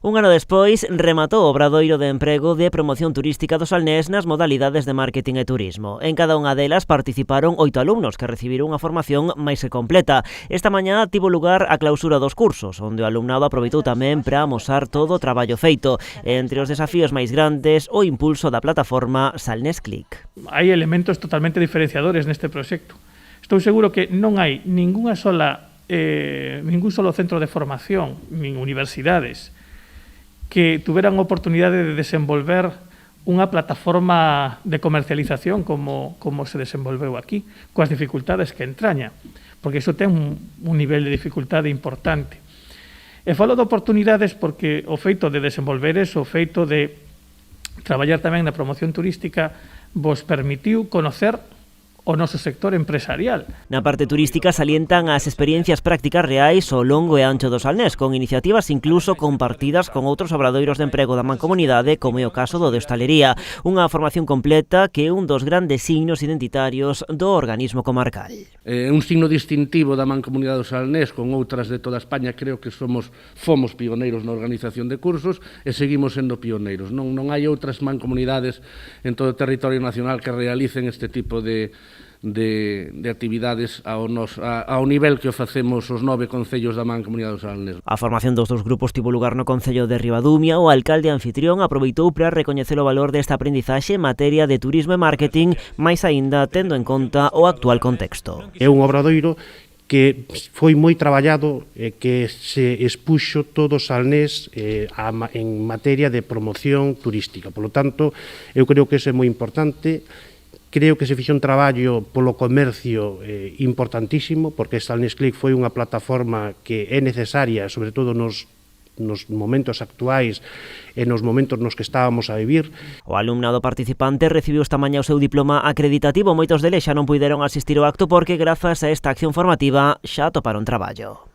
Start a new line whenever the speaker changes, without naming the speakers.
Un ano despois, rematou o Obradoiro de Emprego de Promoción Turística do Salnés nas modalidades de marketing e turismo. En cada unha delas participaron 8 alumnos que recibiron unha formación máis que completa. Esta mañá tivo lugar a clausura dos cursos, onde o alumnado aproveitou tamén para amosar todo o traballo feito. Entre os desafíos máis grandes, o impulso da plataforma Salnés Click.
Hai elementos totalmente diferenciadores neste proxecto. Estou seguro que non hai ningún solo centro de formación, nin universidades, que tuveran oportunidade de desenvolver unha plataforma de comercialización como se desenvolveu aquí, coas dificultades que entraña, porque iso ten un nivel de dificultade importante. E falo de oportunidades porque o feito de desenvolver eso, o feito de traballar tamén na promoción turística, vos permitiu conocer o noso sector empresarial.
Na parte turística salientan as experiencias prácticas reais ao longo e ancho do Salnés, con iniciativas incluso compartidas con outros obradoiros de emprego da Mancomunidade, como é o caso do de hostalería, unha formación completa que é un dos grandes signos identitarios do organismo comarcal.
Un signo distintivo da Mancomunidade do Salnés con outras de toda España, creo que fomos pioneiros na organización de cursos e seguimos sendo pioneiros. Non hai outras mancomunidades en todo o territorio nacional que realicen este tipo de actividades ao nivel que o facemos os 9 concellos da Mancomunidade do Salnés.
A formación dos dous grupos tivo lugar no Concello de Ribadumia. O alcalde anfitrión aproveitou para recoñecer o valor desta aprendizaxe en materia de turismo e marketing, máis aínda tendo en conta o actual contexto.
É un obradoiro que foi moi traballado e que se expuxo todo o Salnés en materia de promoción turística. Por lo tanto, eu creo que iso é moi importante. Creo que se fixo un traballo polo comercio importantísimo, porque Salnés Click foi unha plataforma que é necesaria, sobre todo nos momentos actuais e nos momentos nos que estábamos a vivir.
O alumnado participante recibiu esta mañá o seu diploma acreditativo. Moitos deles xa non puideron asistir ao acto porque, grazas a esta acción formativa, xa atoparon traballo.